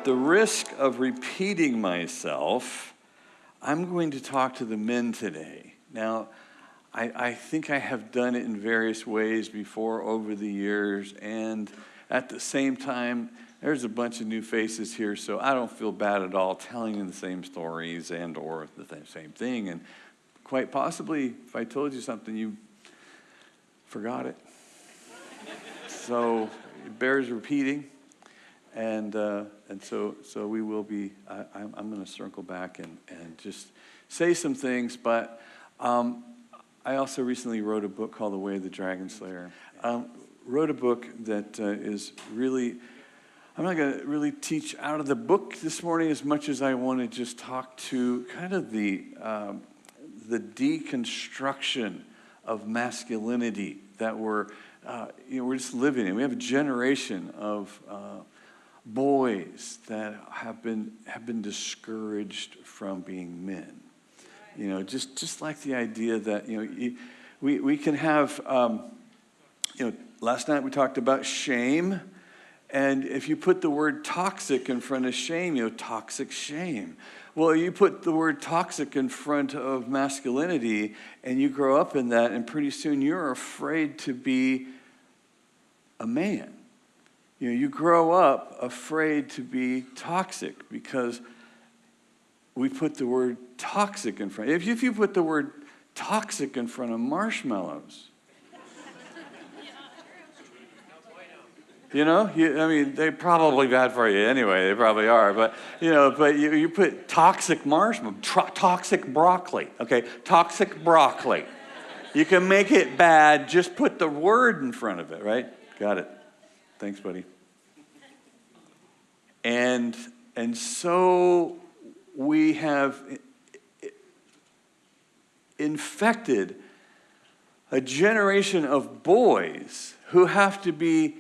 the risk of repeating myself, I'm going to talk to the men today. Now, I think I have done it in various ways before over the years, and at the same time, there's a bunch of new faces here, so I don't feel bad at all telling you the same stories and or the same thing. And quite possibly, if I told you something, you forgot it. So it bears repeating. And so we will be, I'm going to circle back and just say some things, but I also recently wrote a book called The Way of the Dragon Slayer. Wrote a book that is really, I'm not going to really teach out of the book this morning as much as I want to just talk to kind of the deconstruction of masculinity that we're just living in. We have a generation of boys that have been discouraged from being men. Just like the idea that we can have last night we talked about shame, and if you put the word toxic in front of shame, toxic shame. Well, you put the word toxic in front of masculinity, and you grow up in that, and pretty soon you're afraid to be a man. You grow up afraid to be toxic because we put the word toxic in front. If you put the word toxic in front of marshmallows, they're probably bad for you anyway. They probably are, but you put toxic marshmallow, toxic broccoli. Okay, toxic broccoli. You can make it bad. Just put the word in front of it, right? Got it. Thanks, buddy. And so we have infected a generation of boys who have to be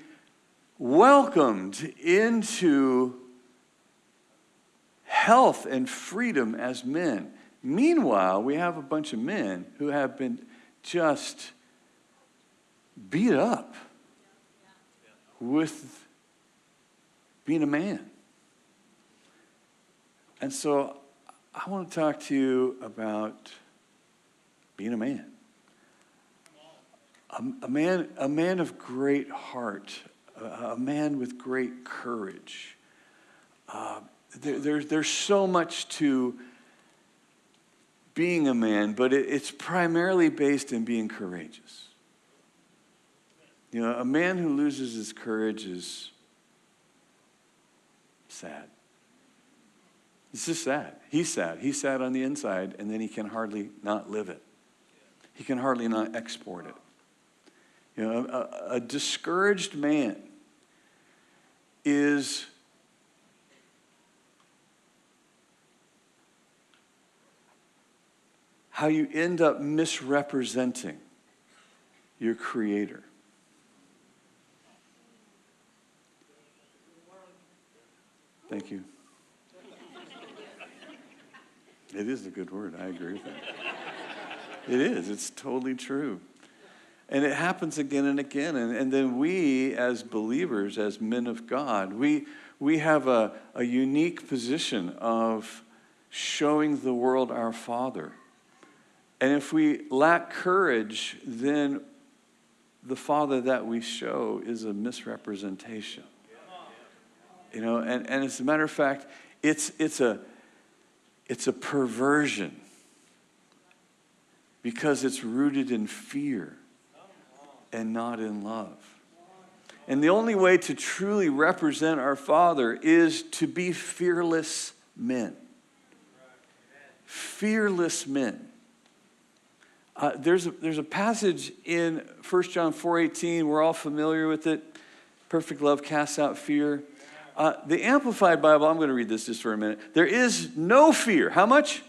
welcomed into health and freedom as men. Meanwhile, we have a bunch of men who have been just beat up with being a man. And so I want to talk to you about being a man. A man of great heart, a man with great courage. There's so much to being a man, but it's primarily based in being courageous. A man who loses his courage is sad. It's just sad. He's sad. He's sad on the inside, and then he can hardly not live it. He can hardly not export it. A discouraged man is how you end up misrepresenting your Creator. Thank you. It is a good word. I agree with that. It is. It's totally true. And it happens again and again. And then we, as believers, as men of God, we have a unique position of showing the world our Father. And if we lack courage, then the Father that we show is a misrepresentation. And as a matter of fact, it's a perversion because it's rooted in fear and not in love. And the only way to truly represent our Father is to be fearless men. Fearless men. There's a passage in 1 John 4:18. We're all familiar with it. Perfect love casts out fear. The Amplified Bible, I'm going to read this just for a minute. There is no fear. How much?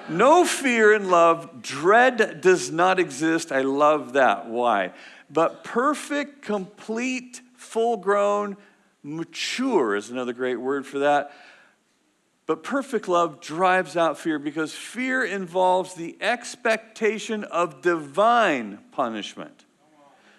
No fear in love. Dread does not exist. I love that. Why? But perfect, complete, full-grown, mature is another great word for that. But perfect love drives out fear because fear involves the expectation of divine punishment.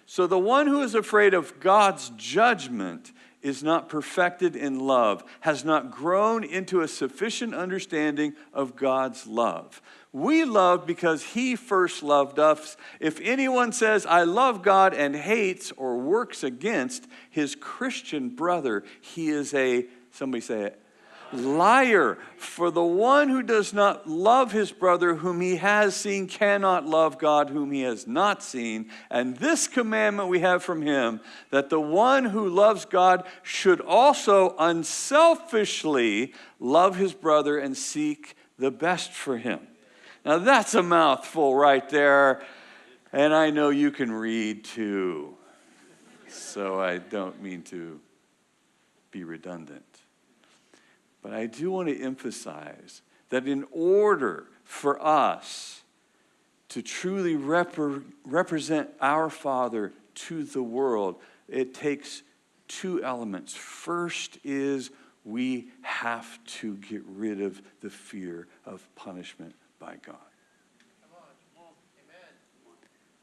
So the one who is afraid of God's judgment is not perfected in love, has not grown into a sufficient understanding of God's love. We love because he first loved us. If anyone says, I love God, and hates or works against his Christian brother, he is a, somebody say it, liar. For the one who does not love his brother whom he has seen cannot love God whom he has not seen. And this commandment we have from him, that the one who loves God should also unselfishly love his brother and seek the best for him. Now that's a mouthful right there. And I know you can read too. So I don't mean to be redundant. But I do want to emphasize that in order for us to truly represent our Father to the world, it takes two elements. First is we have to get rid of the fear of punishment by God.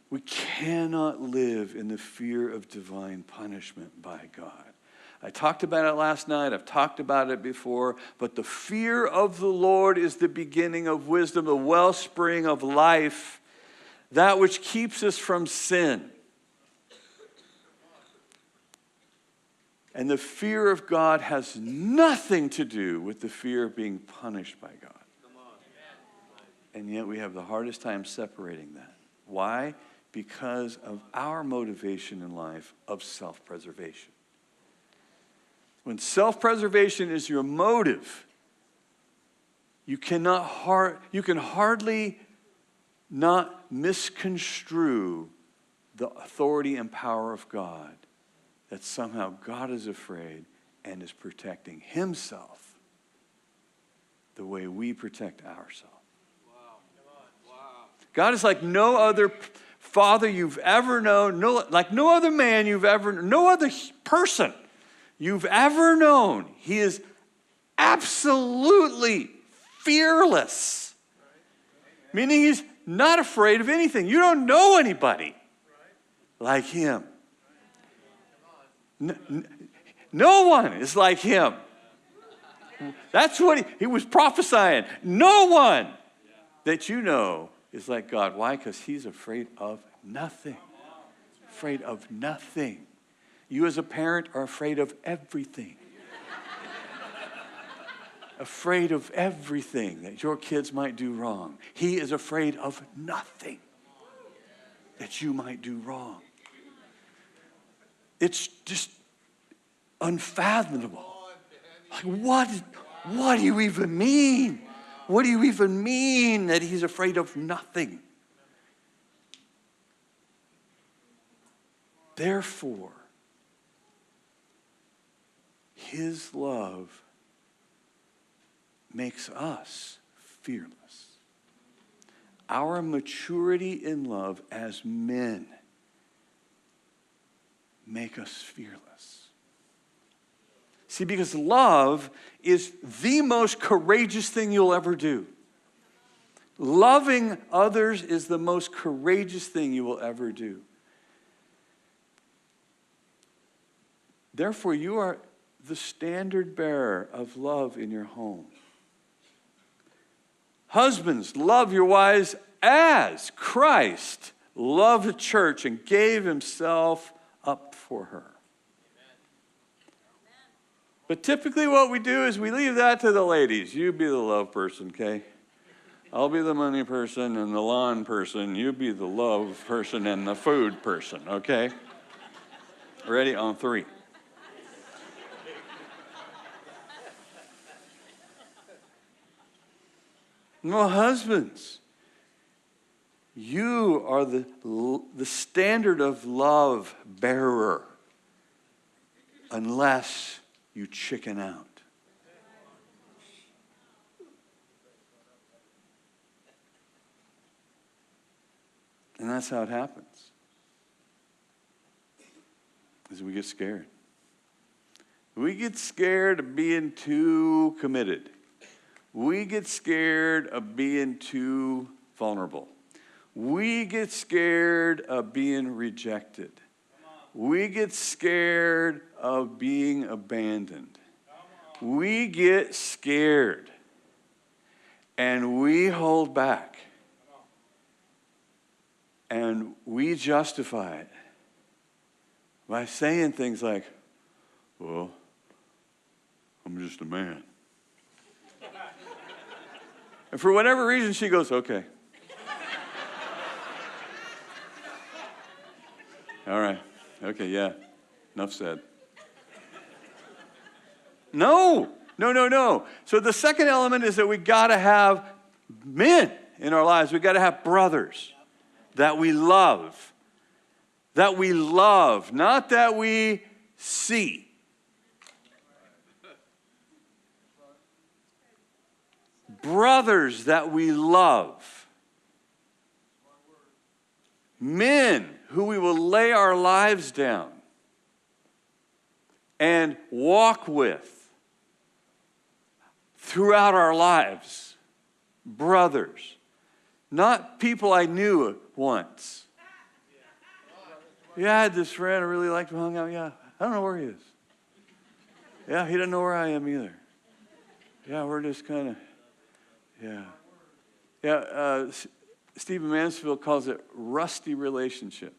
We cannot live in the fear of divine punishment by God. I talked about it last night. I've talked about it before. But the fear of the Lord is the beginning of wisdom, the wellspring of life, that which keeps us from sin. And the fear of God has nothing to do with the fear of being punished by God. And yet we have the hardest time separating that. Why? Because of our motivation in life of self-preservation. When self-preservation is your motive, you can hardly not misconstrue the authority and power of God, that somehow God is afraid and is protecting himself the way we protect ourselves. God is like no other father you've ever known, like no other man you've ever known, no other person you've ever known. He is absolutely fearless. Meaning he's not afraid of anything. You don't know anybody like him. No one is like him. That's what he was prophesying. No one that you know is like God. Why? Because he's afraid of nothing. Afraid of nothing. You as a parent are afraid of everything. Afraid of everything that your kids might do wrong. He is afraid of nothing that you might do wrong. It's just unfathomable. Like, what do you even mean? What do you even mean that he's afraid of nothing? Therefore, his love makes us fearless. Our maturity in love as men make us fearless. See, because love is the most courageous thing you'll ever do. Loving others is the most courageous thing you will ever do. Therefore, you are the standard bearer of love in your home. Husbands, love your wives as Christ loved the church and gave himself up for her. But typically what we do is we leave that to the ladies. You be the love person, okay? I'll be the money person and the lawn person. You be the love person and the food person, okay? Ready? On 3. No, husbands, you are the standard of love bearer unless you chicken out. And that's how it happens. Is we get scared. We get scared of being too committed. We get scared of being too vulnerable. We get scared of being rejected. We get scared of being abandoned. We get scared. And we hold back. And we justify it by saying things like, well, I'm just a man. And for whatever reason, she goes, okay. All right. Okay, yeah. Enough said. No. So the second element is that we got to have men in our lives. We got to have brothers that we love. That we love, not that we see. Brothers that we love. Men who we will lay our lives down and walk with throughout our lives. Brothers. Not people I knew once. Yeah, I had this friend I really liked him, hung out. Yeah, I don't know where he is. Yeah, he doesn't know where I am either. Yeah, we're just kind of, yeah. Yeah, Stephen Mansfield calls it rusty relationships.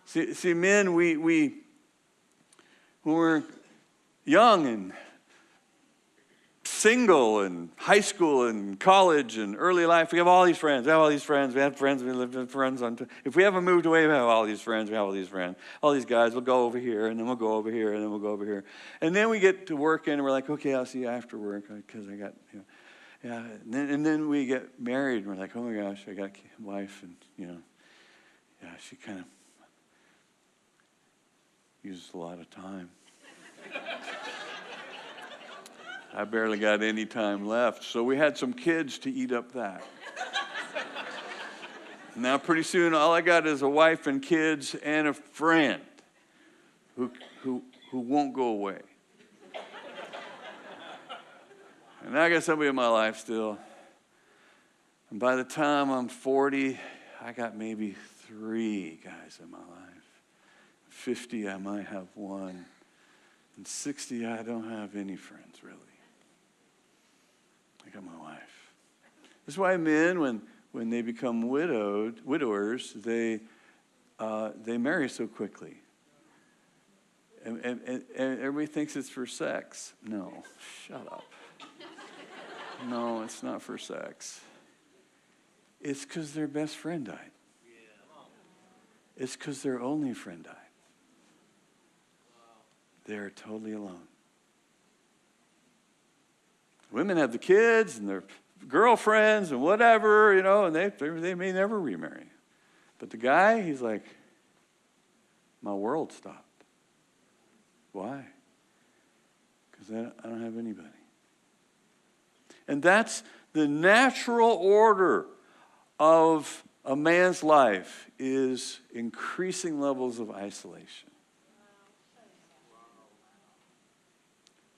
See, men, we when we're young and single and high school and college and early life, we have all these friends. We have friends. We live with friends. If we haven't moved away, we have all these friends. We have all these friends. All these guys. We'll go over here, and then we'll go over here, and then we'll go over here. And then we get to work, and we're like, okay, I'll see you after work because I got, yeah. And then we get married, and we're like, oh my gosh, I got a wife, and yeah, she kind of uses a lot of time. I barely got any time left, so we had some kids to eat up that. Now pretty soon all I got is a wife and kids and a friend who won't go away. And I got somebody in my life still. And by the time I'm 40, I got maybe 3 guys in my life. 50, I might have 1. And 60, I don't have any friends really. I got my wife. That's why men, when they become widowers, they marry so quickly. And everybody thinks it's for sex. No, shut up. No, it's not for sex. It's because their best friend died. It's because their only friend died. They're totally alone. Women have the kids and their girlfriends and whatever, and they may never remarry. But the guy, he's like, my world stopped. Why? Because I don't have anybody. And that's the natural order of a man's life, is increasing levels of isolation.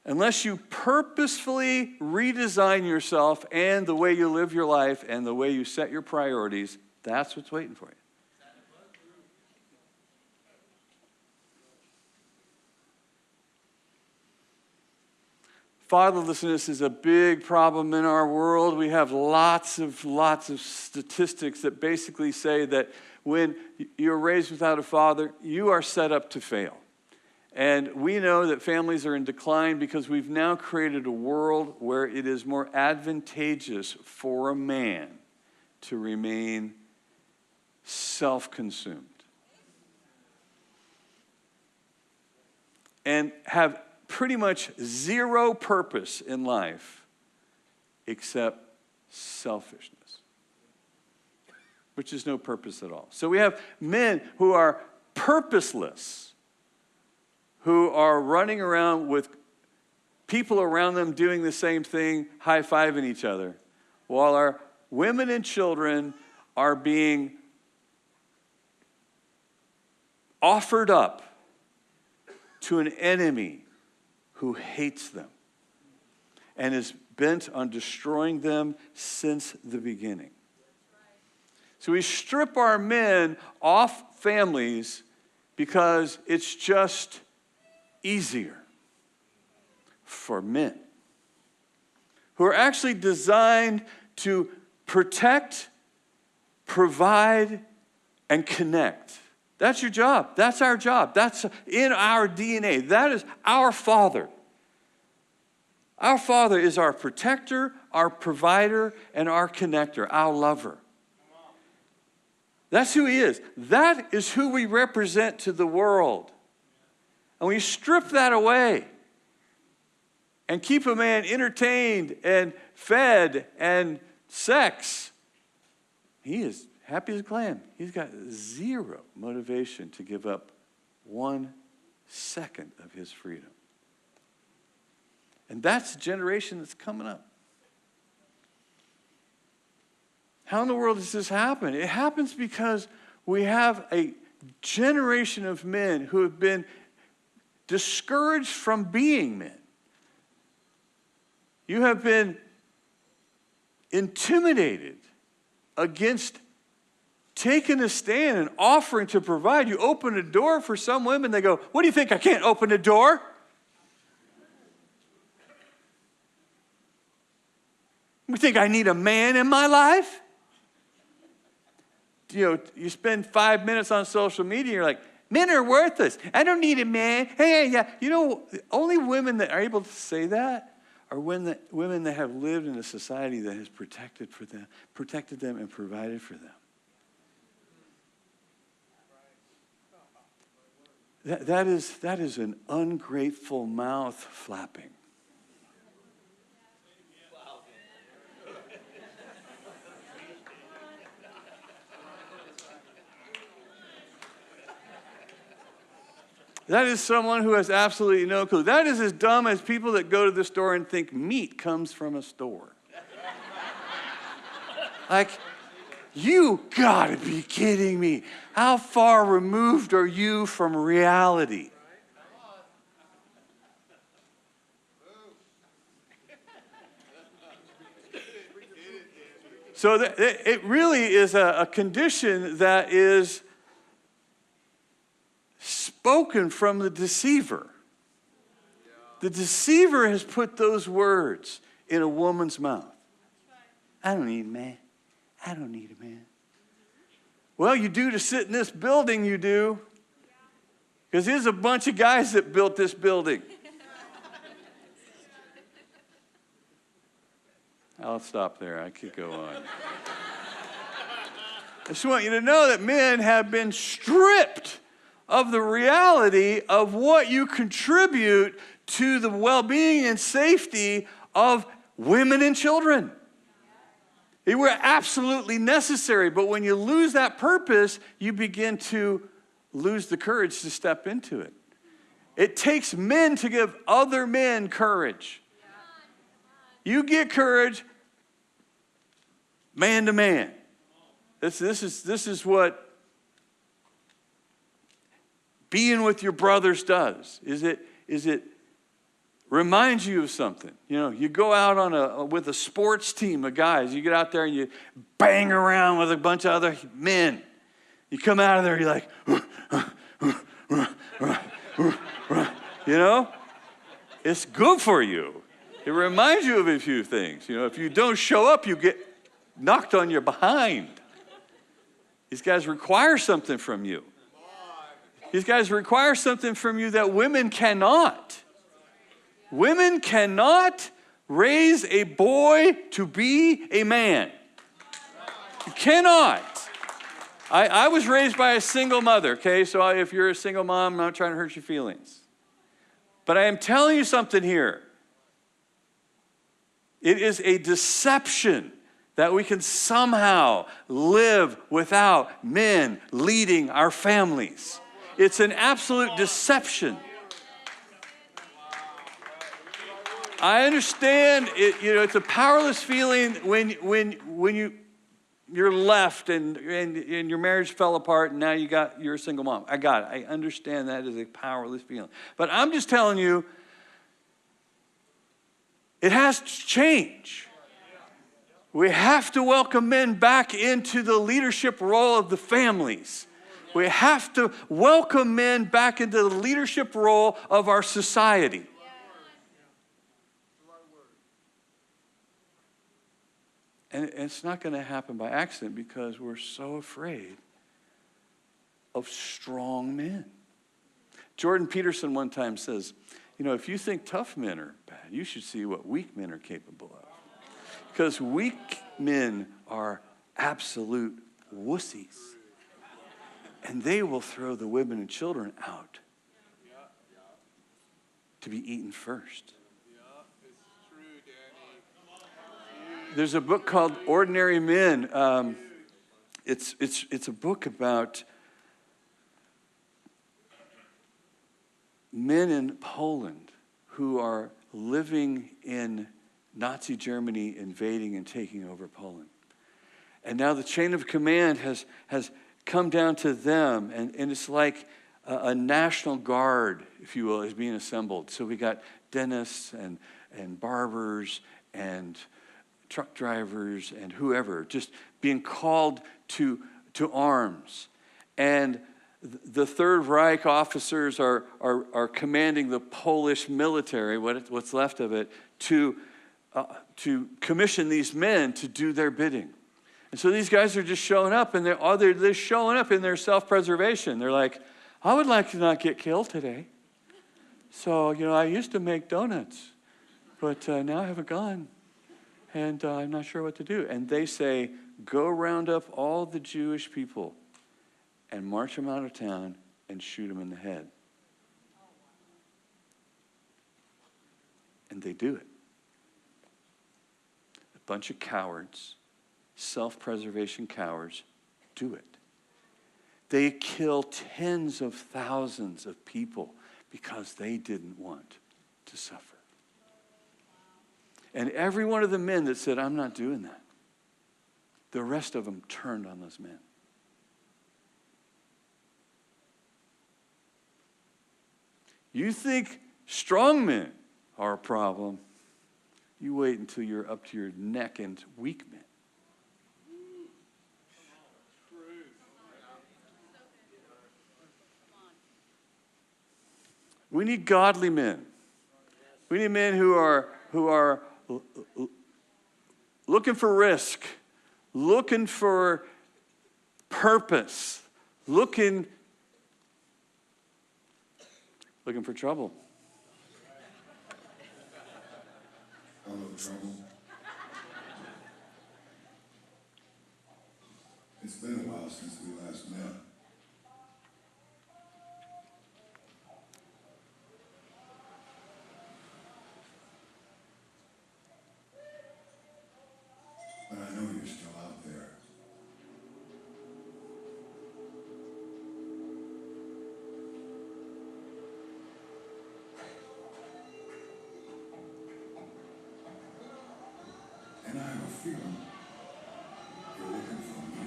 Unless you purposefully redesign yourself and the way you live your life and the way you set your priorities, that's what's waiting for you. Fatherlessness is a big problem in our world. We have lots of statistics that basically say that when you're raised without a father, you are set up to fail. And we know that families are in decline because we've now created a world where it is more advantageous for a man to remain self-consumed and have pretty much zero purpose in life except selfishness, which is no purpose at all. So we have men who are purposeless, who are running around with people around them doing the same thing, high-fiving each other, while our women and children are being offered up to an enemy who hates them and is bent on destroying them since the beginning. So we strip our men off families because it's just easier for men who are actually designed to protect, provide, and connect. That's your job. That's our job. That's in our DNA. That is our Father. Our Father is our protector, our provider, and our connector, our lover. That's who He is. That is who we represent to the world. And we strip that away and keep a man entertained and fed and sex. He is happy as a clam. He's got zero motivation to give up 1 second of his freedom. And that's the generation that's coming up. How in the world does this happen? It happens because we have a generation of men who have been discouraged from being men. You have been intimidated against taking a stand and offering to provide. You open a door for some women, they go, "What do you think, I can't open a door?" You think I need a man in my life? You spend 5 minutes on social media, you're like, "Men are worthless. I don't need a man." Hey, yeah. The only women that are able to say that are women that have lived in a society that has protected them and provided for them. That is an ungrateful mouth flapping. That is someone who has absolutely no clue. That is as dumb as people that go to the store and think meat comes from a store. Like, you gotta be kidding me. How far removed are you from reality? So it really is a condition that is spoken from the deceiver. The deceiver has put those words in a woman's mouth. "I don't need a man. I don't need a man." Well, you do to sit in this building, you do. Because there's a bunch of guys that built this building. I'll stop there. I could go on. I just want you to know that men have been stripped of the reality of what you contribute to the well-being and safety of women and children. They were absolutely necessary, but when you lose that purpose, you begin to lose the courage to step into it. It takes men to give other men courage. You get courage man to man. This is what being with your brothers does. Is it reminds you of something. You go out with a sports team of guys. You get out there and you bang around with a bunch of other men. You come out of there, you're like, it's good for you. It reminds you of a few things. If you don't show up, you get knocked on your behind. These guys require something from you. These guys require something from you that women cannot. Women cannot raise a boy to be a man. You cannot. I was raised by a single mother, okay? So if you're a single mom, I'm not trying to hurt your feelings. But I am telling you something here. It is a deception that we can somehow live without men leading our families. It's an absolute deception. I understand it, it's a powerless feeling when you're left and your marriage fell apart and now you're a single mom. I got it. I understand that is a powerless feeling. But I'm just telling you, it has to change. We have to welcome men back into the leadership role of the families. We have to welcome men back into the leadership role of our society. And it's not going to happen by accident because we're so afraid of strong men. Jordan Peterson one time says, if you think tough men are bad, you should see what weak men are capable of. Because weak men are absolute wussies. And they will throw the women and children out to be eaten first. There's a book called Ordinary Men. It's a book about men in Poland who are living in Nazi Germany, invading and taking over Poland. And now the chain of command has come down to them, and it's like a national guard, if you will, is being assembled. So we got dentists and barbers and truck drivers and whoever just being called to arms. And the Third Reich officers are commanding the Polish military, what's left of it, to commission these men to do their bidding. And so these guys are just showing up, and they're showing up in their self-preservation. They're like, I would like to not get killed today. So, I used to make donuts, but now I have a gun, and I'm not sure what to do. And they say, go round up all the Jewish people and march them out of town and shoot them in the head. And they do it. A bunch of cowards, self-preservation cowards, do it. They kill tens of thousands of people because they didn't want to suffer. And every one of the men that said, I'm not doing that, the rest of them turned on those men. You think strong men are a problem, you wait until you're up to your neck in weak men. We need godly men. We need men who are looking for risk, looking for purpose, looking for trouble. Hello, trouble. It's been a while since we last met. But I know you're still out there. And I have a feeling you're looking for me.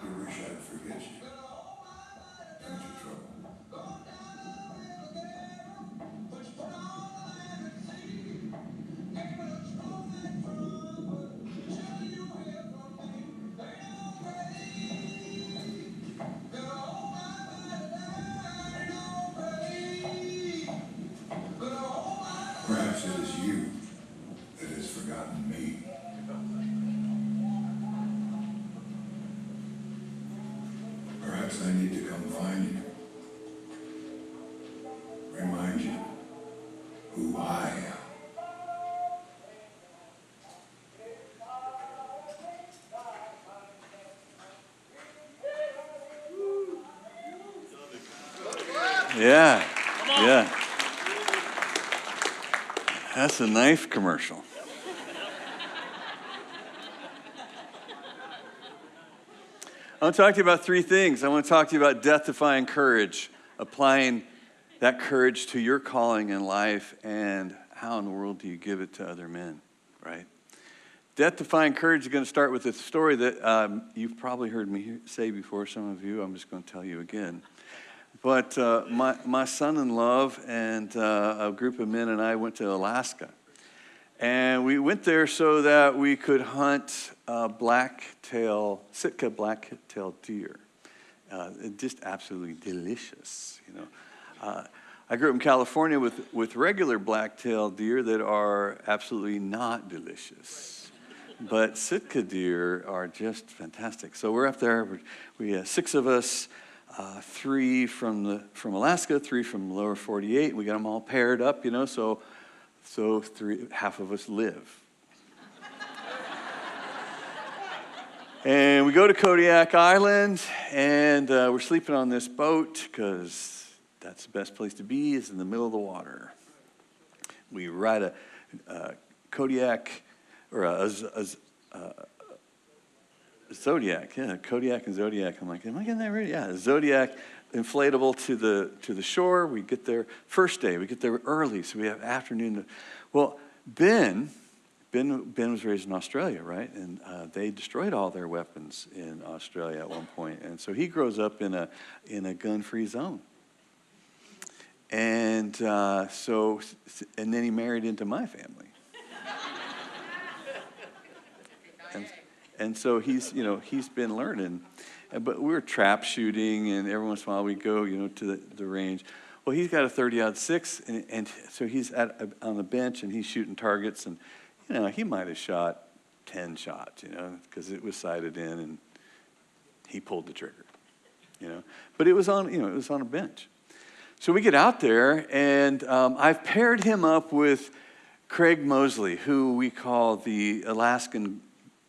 You wish I'd forget you, don't you, trouble? Perhaps it is you that has forgotten me. Perhaps I need to come find you. Remind you who I am. Yeah. That's a knife commercial. I want to talk to you about three things. I want to talk to you about death-defying courage, applying that courage to your calling in life, and how in the world do you give it to other men, right? Death-defying courage is going to start with a story that you've probably heard me say before, some of you. I'm just going to tell you again. But my son-in-law and a group of men and I went to Alaska. And we went there so that we could hunt Sitka black-tailed deer. Just absolutely delicious, you know. I grew up in California with regular black-tailed deer that are absolutely not delicious. But Sitka deer are just fantastic. So we're up there. We have 6 of us, 3 from Alaska, 3 from the lower 48. We got them all paired up, you know, so half of us live. And we go to Kodiak Island, and we're sleeping on this boat because that's the best place to be, is in the middle of the water. We ride a Kodiak, or a Zodiac, yeah, Kodiak and Zodiac. I'm like, am I getting that right? Yeah, Zodiac inflatable to the shore. We get there first day. We get there early, so we have afternoon. Well, Ben was raised in Australia, right? And they destroyed all their weapons in Australia at one point, and so he grows up in a gun-free zone. And and then he married into my family. And so he's been learning. But we're trap shooting, and every once in a while we go, to the range. Well, he's got a 30-06, and so he's on the bench, and he's shooting targets, and, he might have shot 10 shots, because it was sighted in, and he pulled the trigger, But it was on a bench. So we get out there, and I've paired him up with Craig Mosley, who we call the Alaskan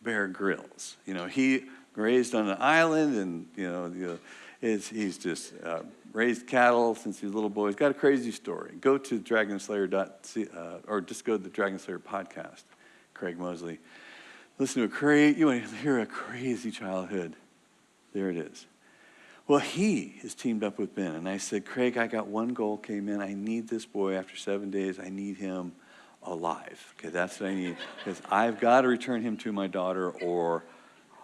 Bear Grylls. He raised on an island, and he's just raised cattle since he was a little boy. He's got a crazy story. Go to dragonslayer.co or just go to the Dragon Slayer podcast. Craig Mosley. Listen to you want to hear a crazy childhood? There it is. Well, he is teamed up with Ben, and I said, Craig, I got one goal came in. I need this boy after 7 days. I need him alive. Okay, that's what I need, because I've got to return him to my daughter, or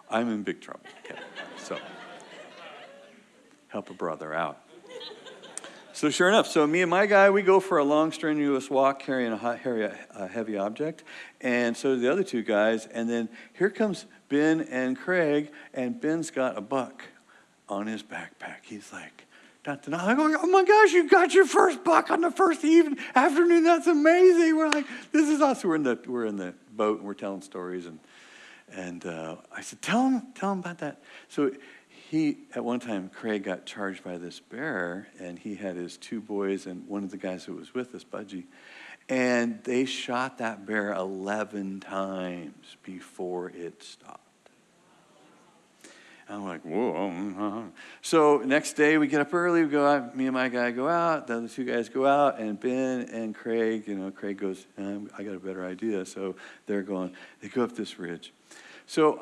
I'm in big trouble. Okay, so help a brother out. So sure enough, so me and my guy, we go for a long, strenuous walk carrying a heavy object, and so do the other 2 guys, and then here comes Ben and Craig, and Ben's got a buck on his backpack. He's like, I'm going, oh my gosh, you got your first buck on the first afternoon. That's amazing. We're like, this is awesome. We're in the boat, and we're telling stories, and I said, tell him about that. So at one time, Craig got charged by this bear, and he had his 2 boys and one of the guys who was with us, Budgie, and they shot that bear 11 times before it stopped. I'm like, whoa. So next day we get up early, we go out, me and my guy go out, the other 2 guys go out, and Ben and Craig, Craig goes, I got a better idea. So they go up this ridge. So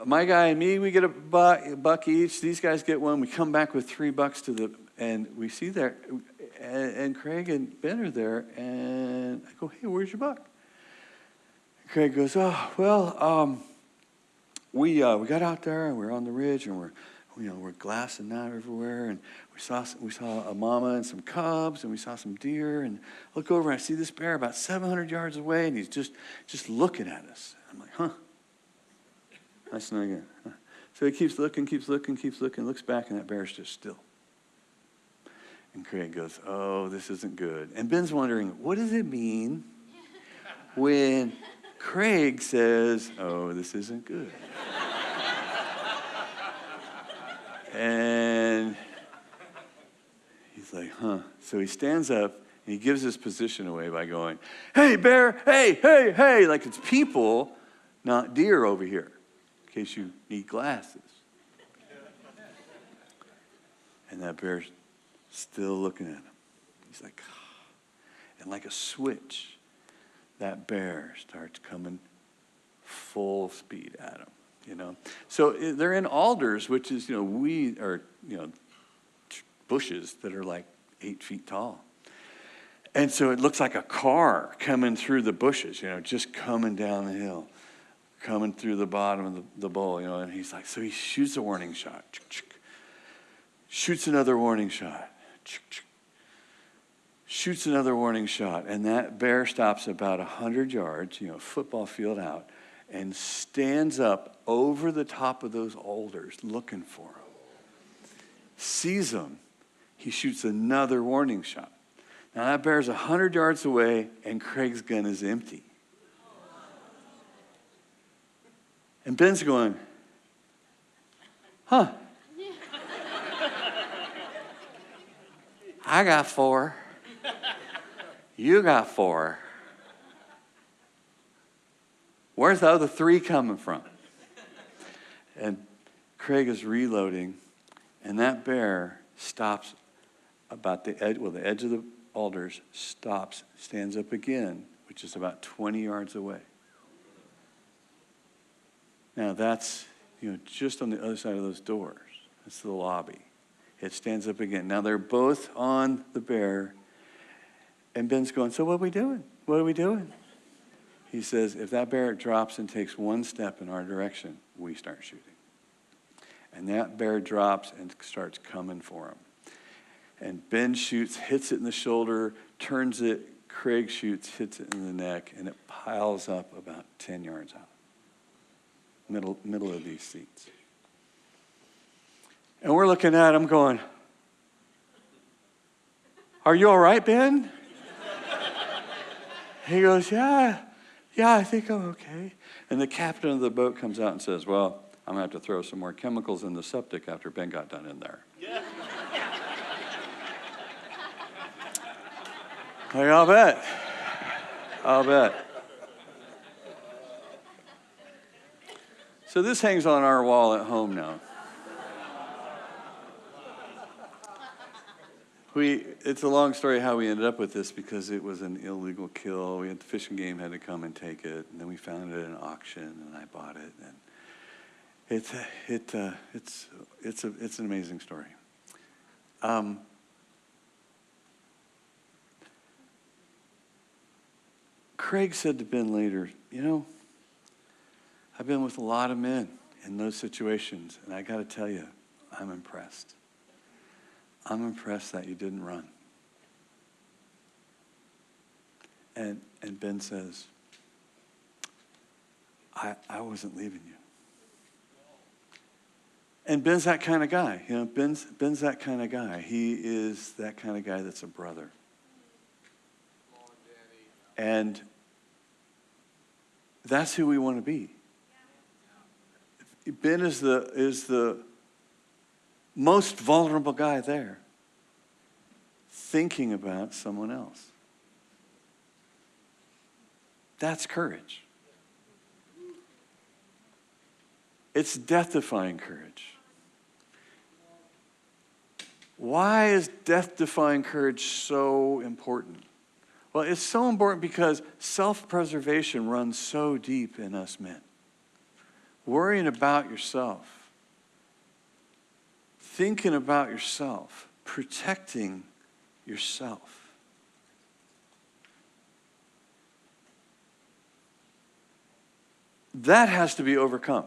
my guy and me, we get a buck each. These guys get one. We come back with 3 bucks and we see there, and Craig and Ben are there, and I go, hey, where's your buck? Craig goes, oh, well, we got out there, and we're on the ridge, and we're glassing out everywhere, and we saw a mama and some cubs, and we saw some deer, and I look over and I see this bear about 700 yards away, and he's just looking at us. I'm like, huh. That's not good. Huh. So he keeps looking, looks back, and that bear's just still. And Craig goes, oh, this isn't good. And Ben's wondering, what does it mean when Craig says, oh, this isn't good? And he's like, huh. So he stands up, and he gives his position away by going, hey, bear, hey, like it's people, not deer over here, in case you need glasses. And that bear's still looking at him. He's like, and like a switch, that bear starts coming full speed at him, So they're in alders, which is, weed or, bushes that are like 8 feet tall. And so it looks like a car coming through the bushes, just coming down the hill, coming through the bottom of the bowl, and he's like, so he shoots a warning shot. Shoots another warning shot. Shoots another warning shot. And that bear stops about 100 yards, football field out, and stands up over the top of those alders looking for him. Sees him. He shoots another warning shot. Now that bear's 100 yards away, and Craig's gun is empty. And Ben's going, huh? I got 4. You got 4. Where's the other 3 coming from? And Craig is reloading, and that bear stops about the edge of the alders, stops, stands up again, which is about 20 yards away. Now that's, just on the other side of those doors. That's the lobby. It stands up again. Now they're both on the bear, and Ben's going, so what are we doing? What are we doing? He says, if that bear drops and takes 1 step in our direction, we start shooting. And that bear drops and starts coming for him. And Ben shoots, hits it in the shoulder, turns it. Craig shoots, hits it in the neck, and it piles up about 10 yards out. Middle of these seats. And we're looking at him going, are you all right, Ben? He goes, yeah, I think I'm okay. And the captain of the boat comes out and says, well, I'm going to have to throw some more chemicals in the septic after Ben got done in there. Yeah. Like, I'll bet. So this hangs on our wall at home now. It's a long story how we ended up with this because it was an illegal kill. The fishing game had to come and take it, and then we found it at an auction, and I bought it. And it's an amazing story. Craig said to Ben later, I've been with a lot of men in those situations, and I got to tell you, I'm impressed. I'm impressed that you didn't run. And Ben says, I wasn't leaving you. And Ben's that kind of guy. Ben's that kind of guy. He is that kind of guy that's a brother. And that's who we want to be. Ben is the most vulnerable guy there, thinking about someone else. That's courage. It's death-defying courage. Why is death-defying courage so important? Well, it's so important because self-preservation runs so deep in us men. Worrying about yourself, thinking about yourself, protecting yourself. That has to be overcome.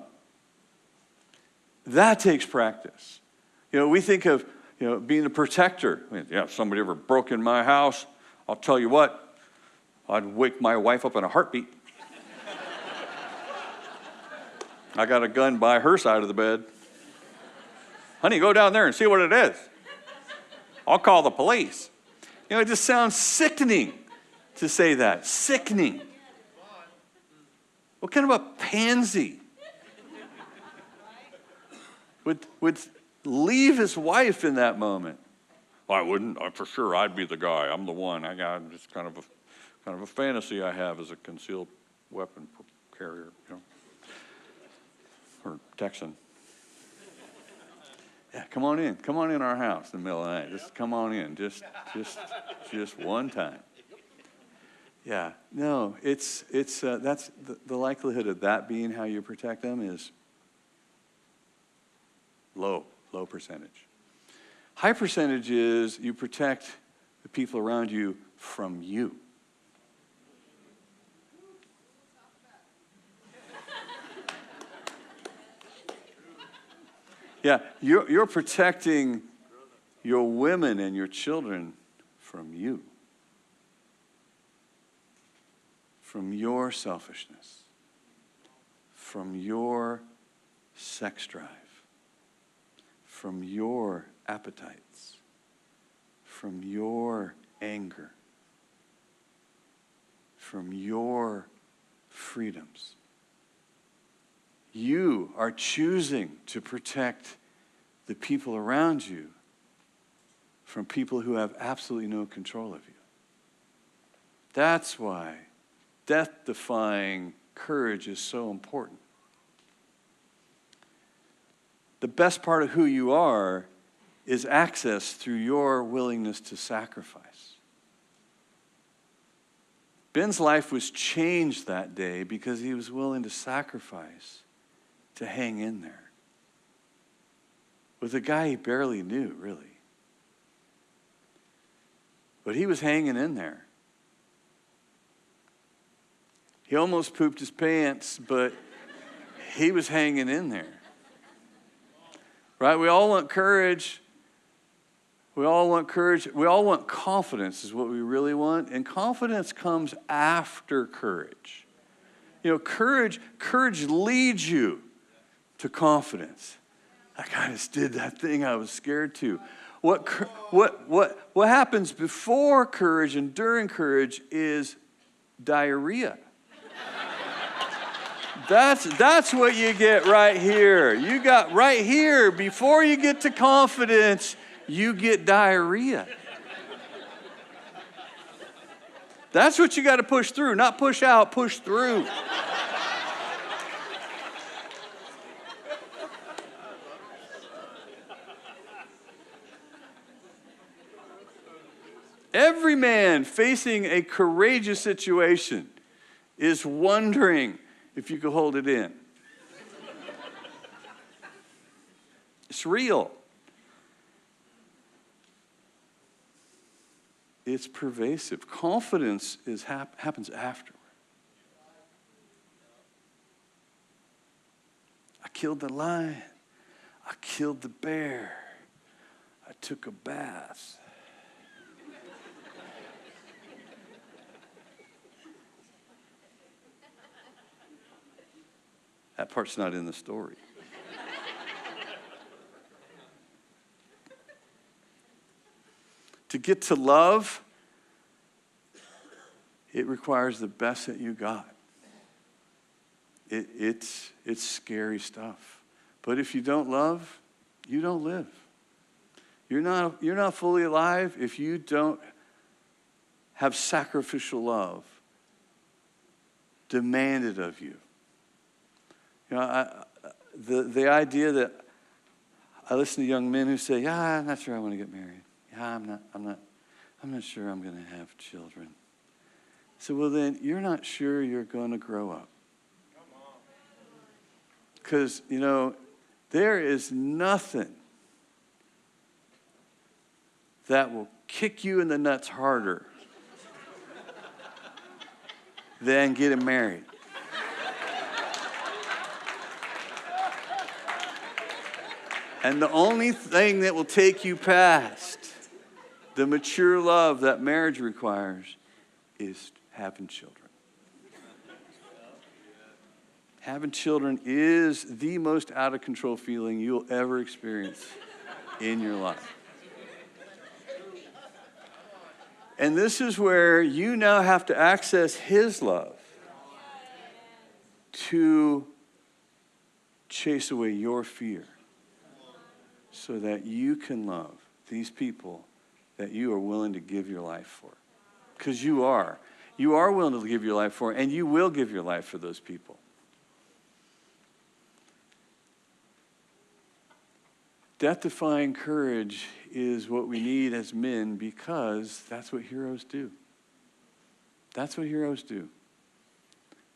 That takes practice. We think of, being a protector. If somebody ever broke in my house, I'll tell you what, I'd wake my wife up in a heartbeat. I got a gun by her side of the bed. Honey, go down there and see what it is. I'll call the police. It just sounds sickening to say that. Sickening. What kind of a pansy would leave his wife in that moment? Well, I wouldn't. For sure, I'd be the guy. I'm the one. I got just kind of a fantasy I have as a concealed weapon carrier, or Texan. Yeah, come on in our house in the middle of the night. Just come on in, just one time. Yeah, no, it's that's the likelihood of that being how you protect them is low percentage. High percentage is you protect the people around you from you. Yeah, you're protecting your women and your children from you, from your selfishness, from your sex drive, from your appetites, from your anger, from your freedoms. You are choosing to protect the people around you from people who have absolutely no control of you. That's why death-defying courage is so important. The best part of who you are is access through your willingness to sacrifice. Ben's life was changed that day because he was willing to sacrifice to hang in there with a guy he barely knew, really. But he was hanging in there. He almost pooped his pants, but he was hanging in there. Right? We all want courage. We all want courage. We all want confidence is what we really want. And confidence comes after courage. You know, courage leads you to confidence. I kind of did that thing I was scared to. What happens before courage and during courage is diarrhea. That's what you get right here. You got right here, before you get to confidence, you get diarrhea. That's what you got to push through, not push out, push through. Every man facing a courageous situation is wondering if you could hold it in. It's real. It's pervasive. Confidence happens afterward. I killed the lion. I killed the bear. I took a bath. That part's not in the story. To get to love, it requires the best that you got. It's scary stuff. But if you don't love, you don't live. You're not fully alive if you don't have sacrificial love demanded of you. You know, the idea that I listen to young men who say, "Yeah, I'm not sure I want to get married. Yeah, I'm not sure I'm going to have children." So, well, then you're not sure you're going to grow up. Because, you know, there is nothing that will kick you in the nuts harder than getting married. And the only thing that will take you past the mature love that marriage requires is having children. Having children is the most out of control feeling you'll ever experience in your life. And this is where you now have to access His love to chase away your fear, so that you can love these people that you are willing to give your life for. Because you are. You are willing to give your life for, and you will give your life for those people. Death-defying courage is what we need as men, because that's what heroes do. That's what heroes do.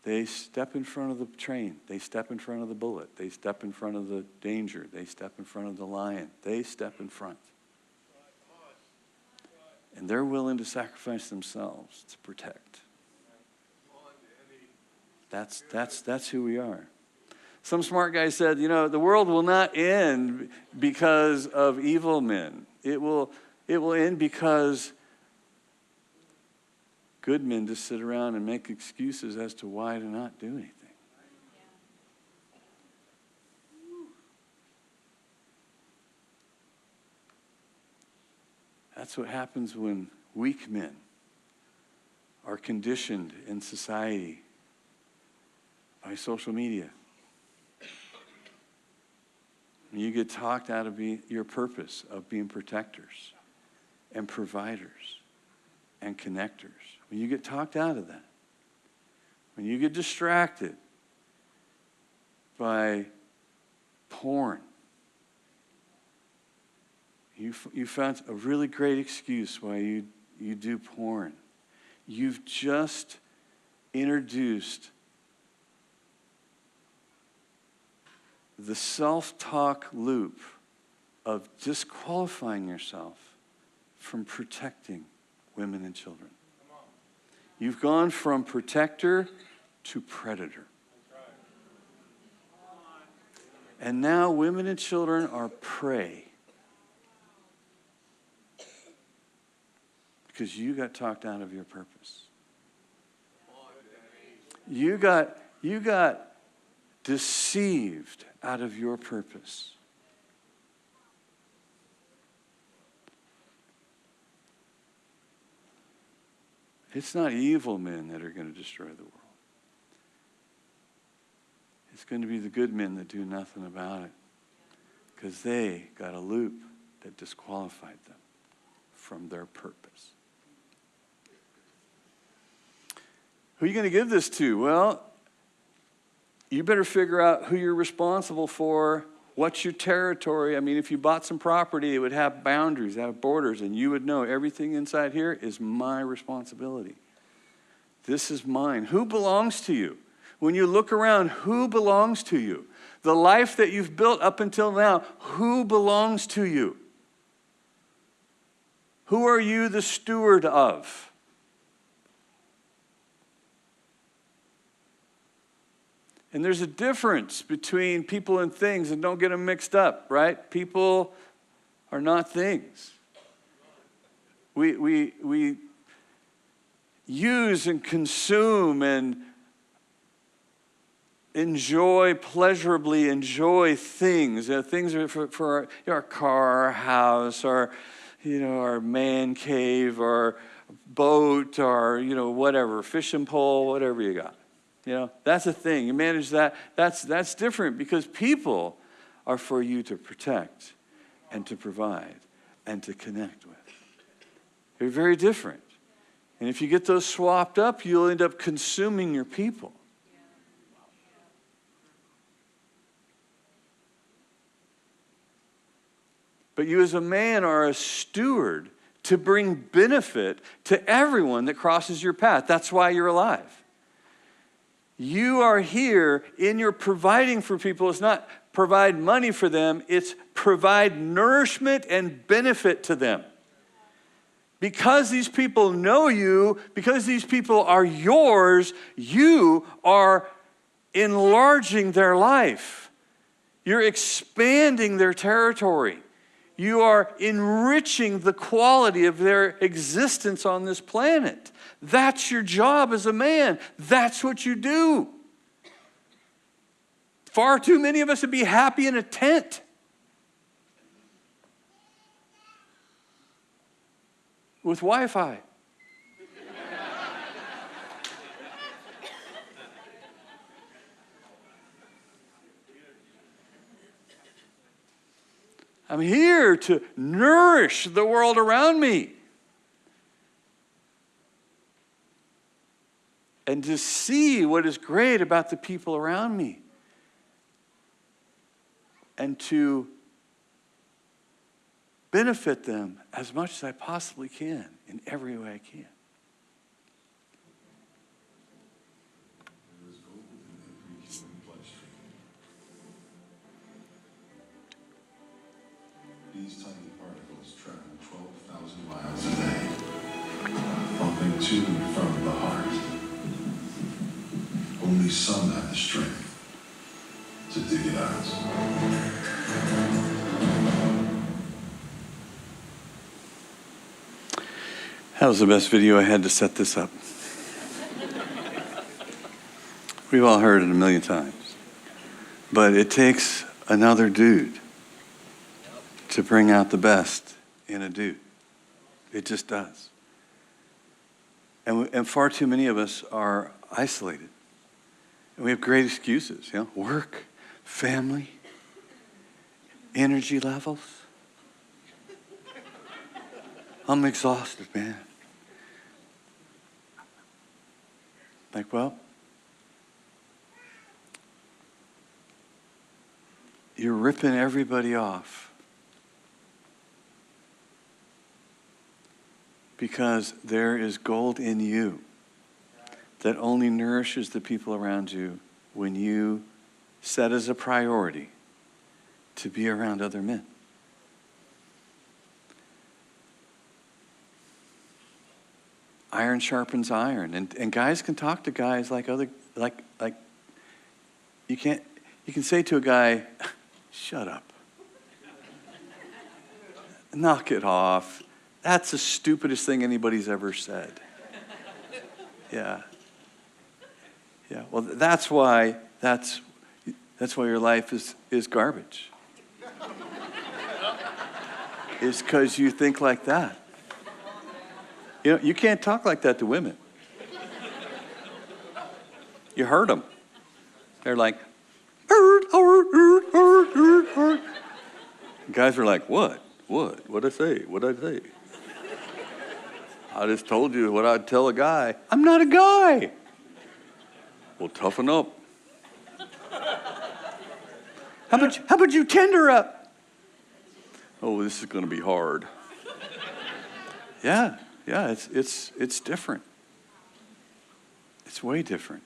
They step in front of the train. They step in front of the bullet. They step in front of the danger. They step in front of the lion. They step in front. And they're willing to sacrifice themselves to protect. That's who we are. Some smart guy said, you know, the world will not end because of evil men. It will end because good men just sit around and make excuses as to why to not do anything. That's what happens when weak men are conditioned in society by social media. You get talked out of your purpose of being protectors and providers and connectors. When you get talked out of that, when you get distracted by porn, you found a really great excuse why you do porn. You've just introduced the self-talk loop of disqualifying yourself from protecting women and children. You've gone from protector to predator. And now women and children are prey. Because you got talked out of your purpose. You got deceived out of your purpose. It's not evil men that are going to destroy the world. It's going to be the good men that do nothing about it. Because they got a loop that disqualified them from their purpose. Who are you going to give this to? Well, you better figure out who you're responsible for. What's your territory? I mean, if you bought some property, it would have boundaries, have borders, and you would know everything inside here is my responsibility. This is mine. Who belongs to you? When you look around, who belongs to you? The life that you've built up until now, who belongs to you? Who are you the steward of? And there's a difference between people and things, and don't get them mixed up, right? People are not things. We use and consume and pleasurably enjoy things. Things are for our car, our house, our man cave, our boat, our whatever, fishing pole, whatever you got. That's a thing. You manage that. That's different because people are for you to protect and to provide and to connect with. They're very different. And if you get those swapped up, you'll end up consuming your people. But you as a man are a steward to bring benefit to everyone that crosses your path. That's why you're alive. You are here in your providing for people. It's not provide money for them. It's provide nourishment and benefit to them. Because these people know you, because these people are yours, you are enlarging their life. You're expanding their territory. You are enriching the quality of their existence on this planet. That's your job as a man. That's what you do. Far too many of us would be happy in a tent. With Wi-Fi. I'm here to nourish the world around me. And to see what is great about the people around me. And to benefit them as much as I possibly can in every way I can. These tiny particles travel 12,000 miles a day, pumping to and from the heart. Only some have the strength to dig it out. That was the best video I had to set this up. We've all heard it a million times. But it takes another dude to bring out the best in a dude. It just does. And far too many of us are isolated. And we have great excuses, work, family, energy levels. I'm exhausted, man. Like, well, you're ripping everybody off because there is gold in you that only nourishes the people around you when you set as a priority to be around other men. Iron sharpens iron, and guys can talk to guys like you can say to a guy, shut up. Knock it off. That's the stupidest thing anybody's ever said. Yeah. Well, that's why your life is garbage. It's because you think like that. You can't talk like that to women. You hurt them. They're like, guys are like, what? What'd I say? I just told you what I'd tell a guy. I'm not a guy. Well, toughen up. How about you tender up? Oh, this is going to be hard. Yeah, it's different. It's way different.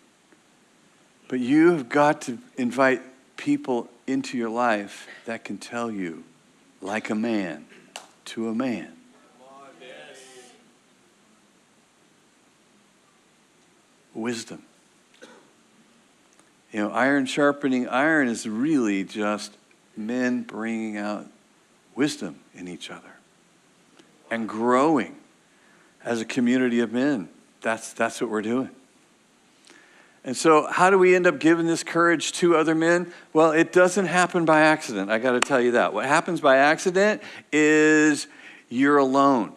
But you have got to invite people into your life that can tell you, like a man, to a man. Wisdom. Iron sharpening iron is really just men bringing out wisdom in each other and growing as a community of men. That's what we're doing. And so how do we end up giving this courage to other men? Well, it doesn't happen by accident. I got to tell you that. What happens by accident is you're alone.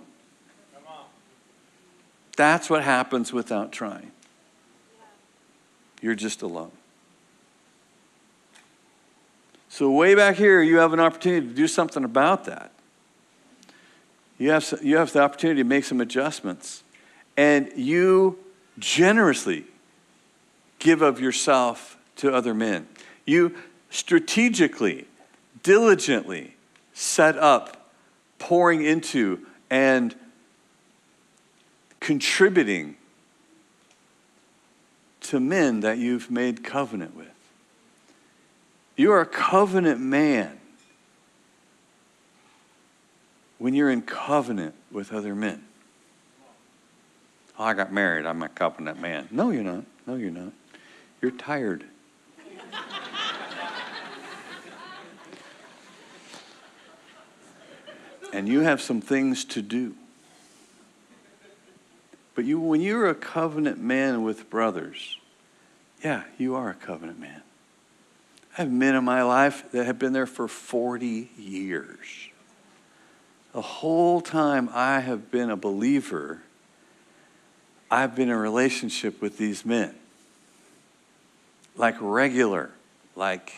That's what happens without trying. You're just alone. So way back here, you have an opportunity to do something about that. You have the opportunity to make some adjustments. And you generously give of yourself to other men. You strategically, diligently set up, pouring into, and contributing to men that you've made covenant with. You are a covenant man when you're in covenant with other men. Oh, I got married, I'm a covenant man. No, you're not. No, you're not. You're tired. And you have some things to do. But when you're a covenant man with brothers, yeah, you are a covenant man. I have men in my life that have been there for 40 years. The whole time I have been a believer, I've been in a relationship with these men. Like regular, like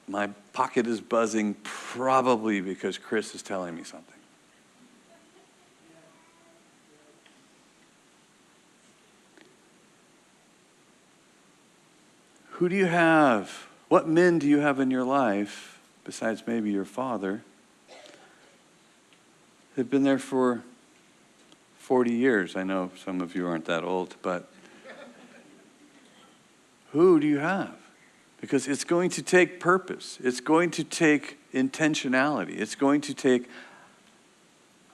my pocket is buzzing probably because Chris is telling me something. Who do you have? What men do you have in your life, besides maybe your father, have been there for 40 years? I know some of you aren't that old, but who do you have? Because it's going to take purpose. It's going to take intentionality. It's going to take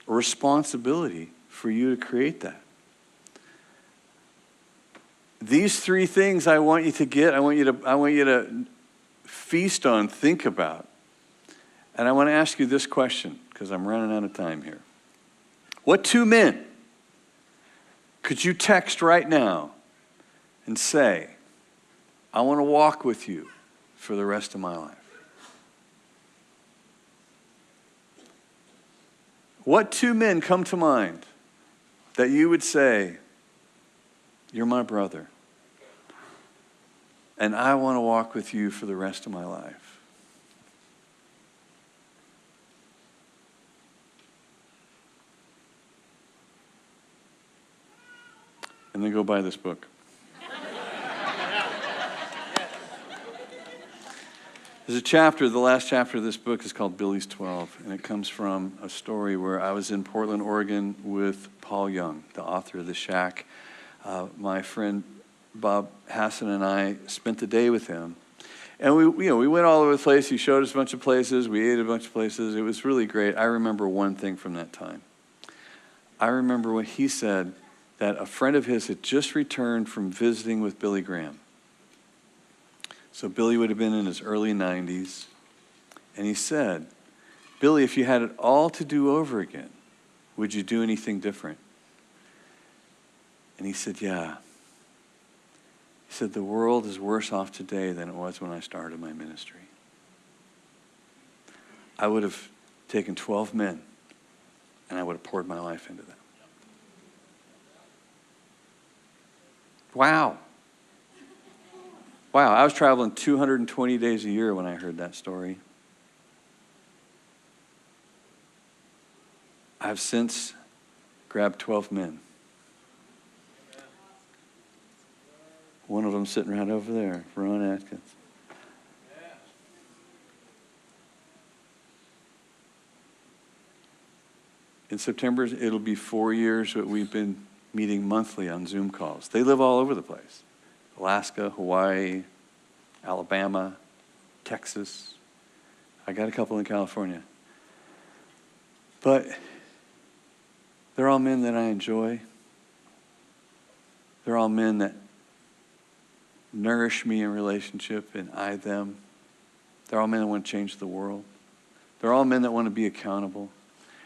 responsibility for you to create that. These three things I want you to get, I want you to feast on, think about. And I want to ask you this question, because I'm running out of time here. What two men could you text right now and say, I want to walk with you for the rest of my life? What two men come to mind that you would say, you're my brother, and I want to walk with you for the rest of my life? And then go buy this book. There's a chapter, the last chapter of this book is called Billy's 12, and it comes from a story where I was in Portland, Oregon with Paul Young, the author of The Shack. My friend Bob Hassan and I spent the day with him. And we went all over the place. He showed us a bunch of places. We ate a bunch of places. It was really great. I remember one thing from that time. I remember when he said that a friend of his had just returned from visiting with Billy Graham. So Billy would have been in his early 90s. And he said, Billy, if you had it all to do over again, would you do anything different? And he said, yeah. He said, the world is worse off today than it was when I started my ministry. I would have taken 12 men and I would have poured my life into them. Wow. Wow, I was traveling 220 days a year when I heard that story. I've since grabbed 12 men. One of them sitting right over there, Ron Atkins. In September, it'll be 4 years that we've been meeting monthly on Zoom calls. They live all over the place. Alaska, Hawaii, Alabama, Texas. I got a couple in California. But they're all men that I enjoy. They're all men that nourish me in relationship and I them. They're all men that want to change the world. They're all men that want to be accountable.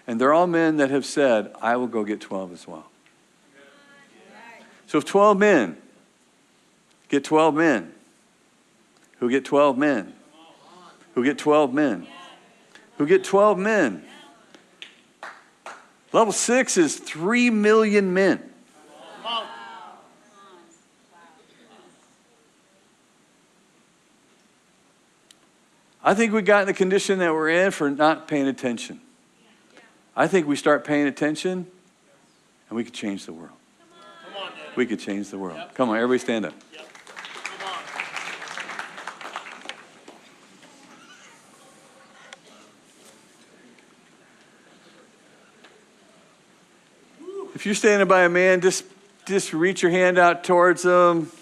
And they're all men that have said, I will go get 12 as well. So if 12 men get 12 men, who get 12 men, who get 12 men, who get 12 men. Level 6 is 3 million men. I think we got in the condition that we're in for not paying attention. I think we start paying attention and we could change the world. We could change the world. Come on, everybody stand up. If you're standing by a man, just reach your hand out towards him.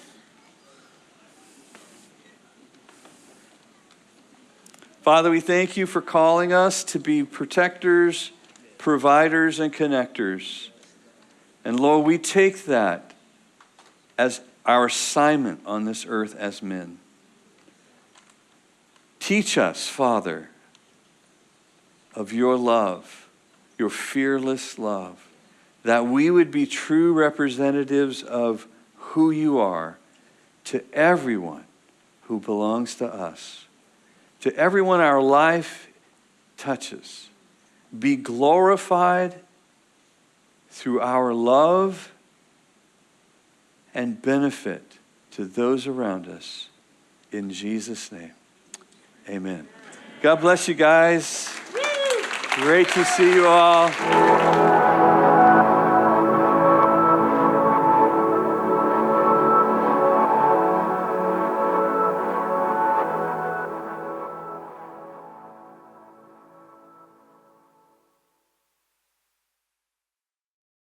Father, we thank you for calling us to be protectors, providers, and connectors. And Lord, we take that as our assignment on this earth as men. Teach us, Father, of your love, your fearless love, that we would be true representatives of who you are to everyone who belongs to us, to everyone our life touches. Be glorified through our love and benefit to those around us. In Jesus' name, amen. God bless you guys. Great to see you all.